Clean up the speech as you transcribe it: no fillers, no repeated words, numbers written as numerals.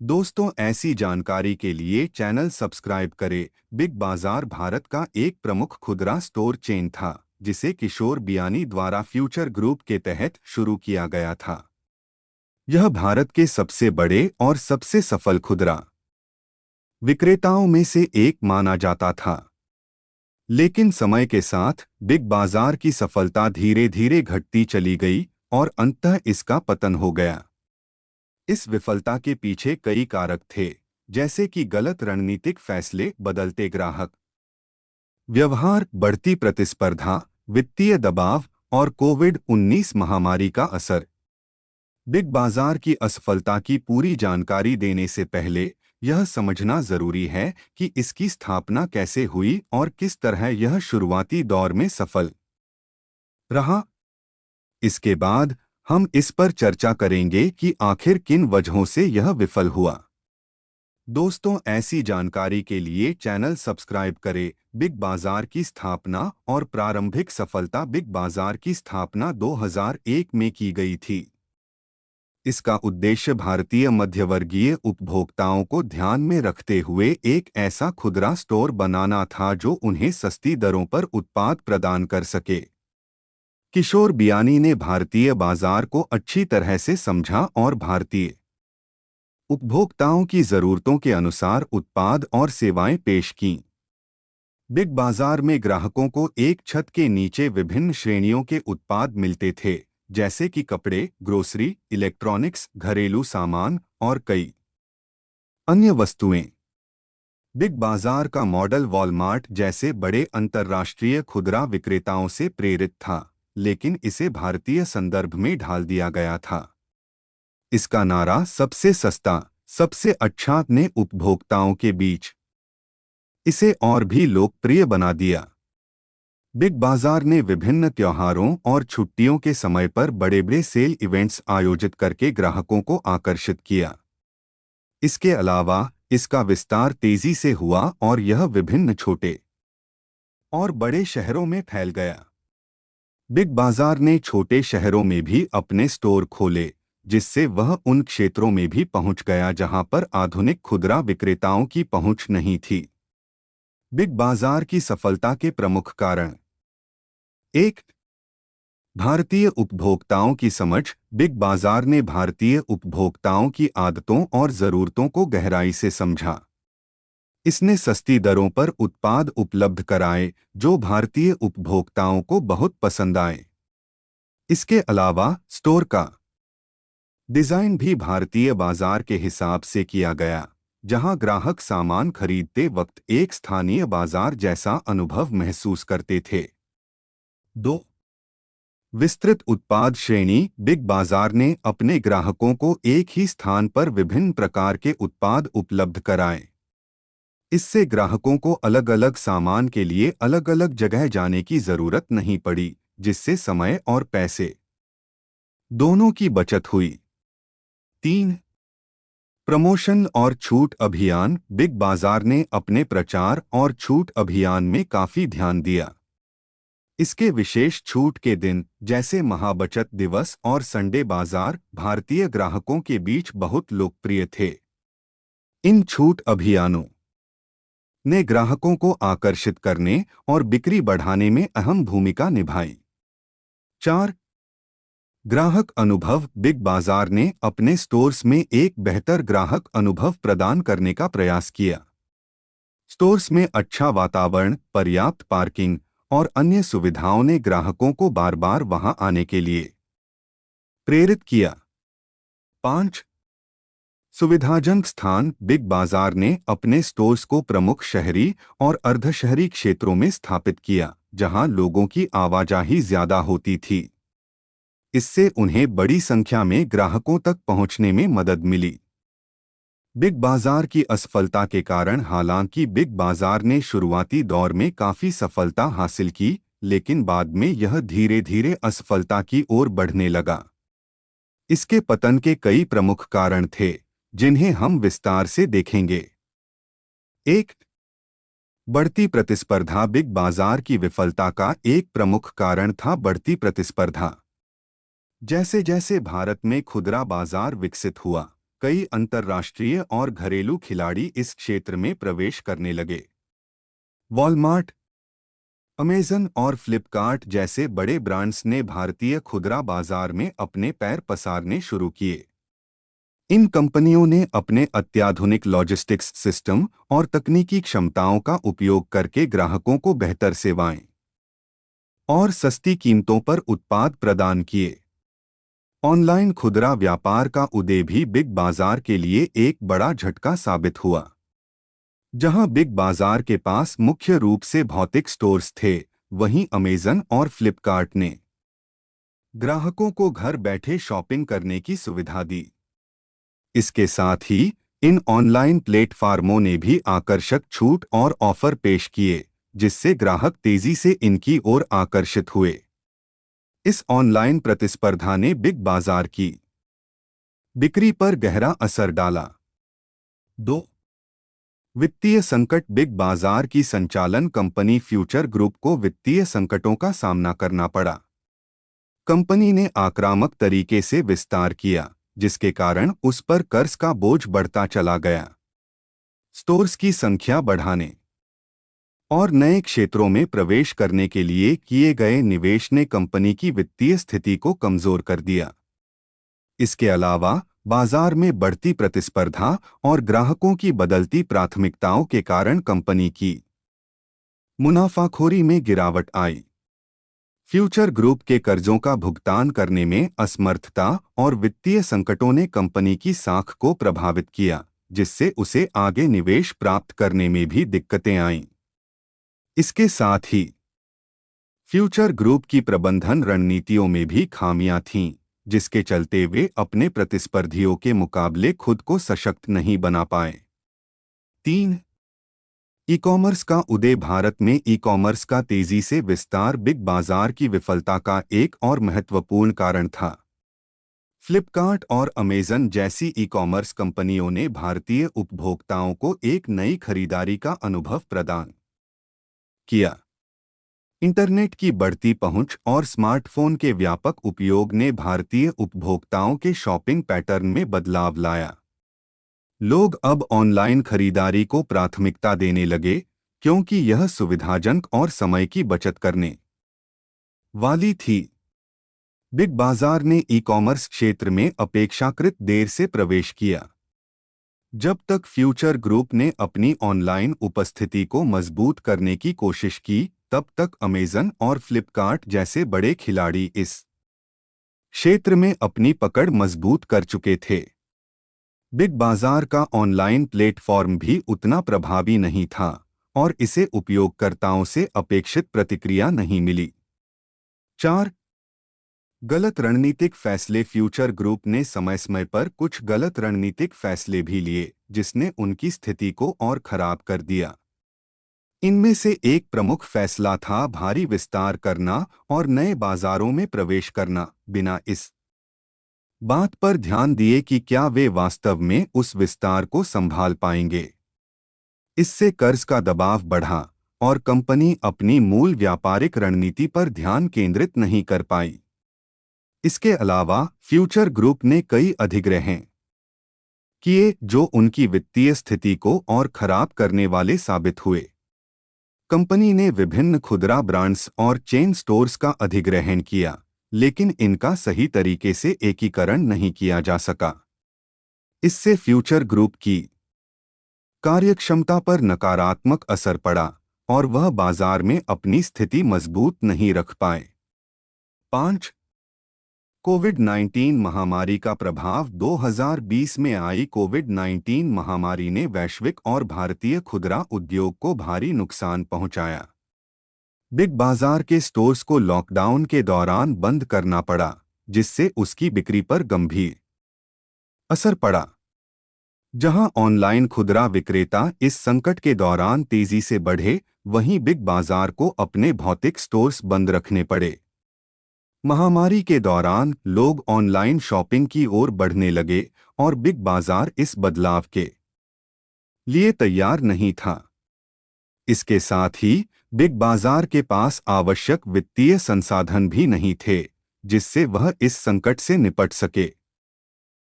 दोस्तों, ऐसी जानकारी के लिए चैनल सब्सक्राइब करें। बिग बाजार भारत का एक प्रमुख खुदरा स्टोर चेन था, जिसे किशोर बियानी द्वारा फ्यूचर ग्रुप के तहत शुरू किया गया था। यह भारत के सबसे बड़े और सबसे सफल खुदरा विक्रेताओं में से एक माना जाता था। लेकिन समय के साथ बिग बाजार की सफलता धीरे धीरे घटती चली गई और अंततः इसका पतन हो गया। इस विफलता के पीछे कई कारक थे, जैसे कि गलत रणनीतिक फैसले, बदलते ग्राहक व्यवहार, बढ़ती प्रतिस्पर्धा, वित्तीय दबाव और कोविड-19 महामारी का असर। बिग बाजार की असफलता की पूरी जानकारी देने से पहले यह समझना जरूरी है कि इसकी स्थापना कैसे हुई और किस तरह यह शुरुआती दौर में सफल रहा। इसके बाद हम इस पर चर्चा करेंगे कि आखिर किन वजहों से यह विफल हुआ। दोस्तों, ऐसी जानकारी के लिए चैनल सब्सक्राइब करें। बिग बाजार की स्थापना और प्रारंभिक सफलता। बिग बाजार की स्थापना 2001 में की गई थी। इसका उद्देश्य भारतीय मध्यवर्गीय उपभोक्ताओं को ध्यान में रखते हुए एक ऐसा खुदरा स्टोर बनाना था जो उन्हें सस्ती दरों पर उत्पाद प्रदान कर सके। किशोर बियानी ने भारतीय बाजार को अच्छी तरह से समझा और भारतीय उपभोक्ताओं की जरूरतों के अनुसार उत्पाद और सेवाएं पेश कीं। बिग बाजार में ग्राहकों को एक छत के नीचे विभिन्न श्रेणियों के उत्पाद मिलते थे, जैसे कि कपड़े, ग्रोसरी, इलेक्ट्रॉनिक्स, घरेलू सामान और कई अन्य वस्तुएं। बिग बाजार का मॉडल वॉलमार्ट जैसे बड़े अंतर्राष्ट्रीय खुदरा विक्रेताओं से प्रेरित था, लेकिन इसे भारतीय संदर्भ में ढाल दिया गया था। इसका नारा सबसे सस्ता, सबसे अच्छा ने उपभोक्ताओं के बीच इसे और भी लोकप्रिय बना दिया। बिग बाजार ने विभिन्न त्योहारों और छुट्टियों के समय पर बड़े-बड़े सेल इवेंट्स आयोजित करके ग्राहकों को आकर्षित किया। इसके अलावा इसका विस्तार तेजी से हुआ और यह विभिन्न छोटे और बड़े शहरों में फैल गया। बिग बाजार ने छोटे शहरों में भी अपने स्टोर खोले, जिससे वह उन क्षेत्रों में भी पहुंच गया जहां पर आधुनिक खुदरा विक्रेताओं की पहुंच नहीं थी। बिग बाजार की सफलता के प्रमुख कारण। 1. भारतीय उपभोक्ताओं की समझ। बिग बाजार ने भारतीय उपभोक्ताओं की आदतों और ज़रूरतों को गहराई से समझा। इसने सस्ती दरों पर उत्पाद उपलब्ध कराए जो भारतीय उपभोक्ताओं को बहुत पसंद आए। इसके अलावा स्टोर का डिज़ाइन भी भारतीय बाजार के हिसाब से किया गया, जहां ग्राहक सामान खरीदते वक्त एक स्थानीय बाजार जैसा अनुभव महसूस करते थे। 2. विस्तृत उत्पाद श्रेणी। बिग बाजार ने अपने ग्राहकों को एक ही स्थान पर विभिन्न प्रकार के उत्पाद उपलब्ध कराए। इससे ग्राहकों को अलग अलग सामान के लिए अलग अलग जगह जाने की जरूरत नहीं पड़ी, जिससे समय और पैसे दोनों की बचत हुई। 3. प्रमोशन और छूट अभियान। बिग बाजार ने अपने प्रचार और छूट अभियान में काफी ध्यान दिया। इसके विशेष छूट के दिन, जैसे महाबचत दिवस और संडे बाजार, भारतीय ग्राहकों के बीच बहुत लोकप्रिय थे। इन छूट अभियानों ने ग्राहकों को आकर्षित करने और बिक्री बढ़ाने में अहम भूमिका निभाई। 4. ग्राहक अनुभव। बिग बाजार ने अपने स्टोर्स में एक बेहतर ग्राहक अनुभव प्रदान करने का प्रयास किया। स्टोर्स में अच्छा वातावरण, पर्याप्त पार्किंग और अन्य सुविधाओं ने ग्राहकों को बार बार वहां आने के लिए प्रेरित किया। 5. सुविधाजनक स्थान। बिग बाजार ने अपने स्टोर्स को प्रमुख शहरी और अर्धशहरी क्षेत्रों में स्थापित किया, जहां लोगों की आवाजाही ज्यादा होती थी। इससे उन्हें बड़ी संख्या में ग्राहकों तक पहुंचने में मदद मिली। बिग बाजार की असफलता के कारण। हालांकि बिग बाजार ने शुरुआती दौर में काफी सफलता हासिल की, लेकिन बाद में यह धीरे धीरे असफलता की ओर बढ़ने लगा। इसके पतन के कई प्रमुख कारण थे, जिन्हें हम विस्तार से देखेंगे। 1. बढ़ती प्रतिस्पर्धा। बिग बाजार की विफलता का एक प्रमुख कारण था बढ़ती प्रतिस्पर्धा। जैसे जैसे भारत में खुदरा बाजार विकसित हुआ, कई अंतर्राष्ट्रीय और घरेलू खिलाड़ी इस क्षेत्र में प्रवेश करने लगे। वॉलमार्ट, अमेजन और फ्लिपकार्ट जैसे बड़े ब्रांड्स ने भारतीय खुदरा बाजार में अपने पैर पसारने शुरू किए। इन कंपनियों ने अपने अत्याधुनिक लॉजिस्टिक्स सिस्टम और तकनीकी क्षमताओं का उपयोग करके ग्राहकों को बेहतर सेवाएं और सस्ती कीमतों पर उत्पाद प्रदान किए। ऑनलाइन खुदरा व्यापार का उदय भी बिग बाजार के लिए एक बड़ा झटका साबित हुआ। जहां बिग बाजार के पास मुख्य रूप से भौतिक स्टोर्स थे, वहीं अमेजन और फ्लिपकार्ट ने ग्राहकों को घर बैठे शॉपिंग करने की सुविधा दी। इसके साथ ही इन ऑनलाइन प्लेटफार्मों ने भी आकर्षक छूट और ऑफर पेश किए, जिससे ग्राहक तेजी से इनकी ओर आकर्षित हुए। इस ऑनलाइन प्रतिस्पर्धा ने बिग बाजार की बिक्री पर गहरा असर डाला। 2. वित्तीय संकट। बिग बाजार की संचालन कंपनी फ्यूचर ग्रुप को वित्तीय संकटों का सामना करना पड़ा। कंपनी ने आक्रामक तरीके से विस्तार किया, जिसके कारण उस पर कर्ज का बोझ बढ़ता चला गया। स्टोर्स की संख्या बढ़ाने और नए क्षेत्रों में प्रवेश करने के लिए किए गए निवेश ने कंपनी की वित्तीय स्थिति को कमजोर कर दिया। इसके अलावा बाजार में बढ़ती प्रतिस्पर्धा और ग्राहकों की बदलती प्राथमिकताओं के कारण कंपनी की मुनाफाखोरी में गिरावट आई। फ्यूचर ग्रुप के कर्जों का भुगतान करने में असमर्थता और वित्तीय संकटों ने कंपनी की साख को प्रभावित किया, जिससे उसे आगे निवेश प्राप्त करने में भी दिक्कतें आईं। इसके साथ ही फ्यूचर ग्रुप की प्रबंधन रणनीतियों में भी खामियां थीं, जिसके चलते वे अपने प्रतिस्पर्धियों के मुकाबले खुद को सशक्त नहीं बना पाए। 3. ई-कॉमर्स का उदय। भारत में ई-कॉमर्स का तेजी से विस्तार बिग बाजार की विफलता का एक और महत्वपूर्ण कारण था। फ्लिपकार्ट और अमेजन जैसी ई-कॉमर्स कंपनियों ने भारतीय उपभोक्ताओं को एक नई खरीदारी का अनुभव प्रदान किया। इंटरनेट की बढ़ती पहुंच और स्मार्टफोन के व्यापक उपयोग ने भारतीय उपभोक्ताओं के शॉपिंग पैटर्न में बदलाव लाया। लोग अब ऑनलाइन खरीदारी को प्राथमिकता देने लगे, क्योंकि यह सुविधाजनक और समय की बचत करने वाली थी। बिग बाजार ने ई-कॉमर्स क्षेत्र में अपेक्षाकृत देर से प्रवेश किया। जब तक फ्यूचर ग्रुप ने अपनी ऑनलाइन उपस्थिति को मजबूत करने की कोशिश की, तब तक अमेजन और फ्लिपकार्ट जैसे बड़े खिलाड़ी इस क्षेत्र में अपनी पकड़ मजबूत कर चुके थे। बिग बाजार का ऑनलाइन प्लेटफॉर्म भी उतना प्रभावी नहीं था और इसे उपयोगकर्ताओं से अपेक्षित प्रतिक्रिया नहीं मिली। 4. गलत रणनीतिक फैसले। फ्यूचर ग्रुप ने समय समय पर कुछ गलत रणनीतिक फैसले भी लिए, जिसने उनकी स्थिति को और खराब कर दिया। इनमें से एक प्रमुख फैसला था भारी विस्तार करना और नए बाजारों में प्रवेश करना, बिना इस बात पर ध्यान दिए कि क्या वे वास्तव में उस विस्तार को संभाल पाएंगे। इससे कर्ज का दबाव बढ़ा और कंपनी अपनी मूल व्यापारिक रणनीति पर ध्यान केंद्रित नहीं कर पाई। इसके अलावा फ्यूचर ग्रुप ने कई अधिग्रहण किए, जो उनकी वित्तीय स्थिति को और खराब करने वाले साबित हुए। कंपनी ने विभिन्न खुदरा ब्रांड्स और चेन स्टोर्स का अधिग्रहण किया, लेकिन इनका सही तरीके से एकीकरण नहीं किया जा सका। इससे फ्यूचर ग्रुप की कार्यक्षमता पर नकारात्मक असर पड़ा और वह बाजार में अपनी स्थिति मजबूत नहीं रख पाए। 5. कोविड-19 महामारी का प्रभाव। 2020 में आई कोविड-19 महामारी ने वैश्विक और भारतीय खुदरा उद्योग को भारी नुकसान पहुंचाया। बिग बाजार के स्टोर्स को लॉकडाउन के दौरान बंद करना पड़ा, जिससे उसकी बिक्री पर गंभीर असर पड़ा। जहां ऑनलाइन खुदरा विक्रेता इस संकट के दौरान तेजी से बढ़े, वहीं बिग बाजार को अपने भौतिक स्टोर्स बंद रखने पड़े। महामारी के दौरान लोग ऑनलाइन शॉपिंग की ओर बढ़ने लगे और बिग बाजार इस बदलाव के लिए तैयार नहीं था। इसके साथ ही बिग बाजार के पास आवश्यक वित्तीय संसाधन भी नहीं थे, जिससे वह इस संकट से निपट सके।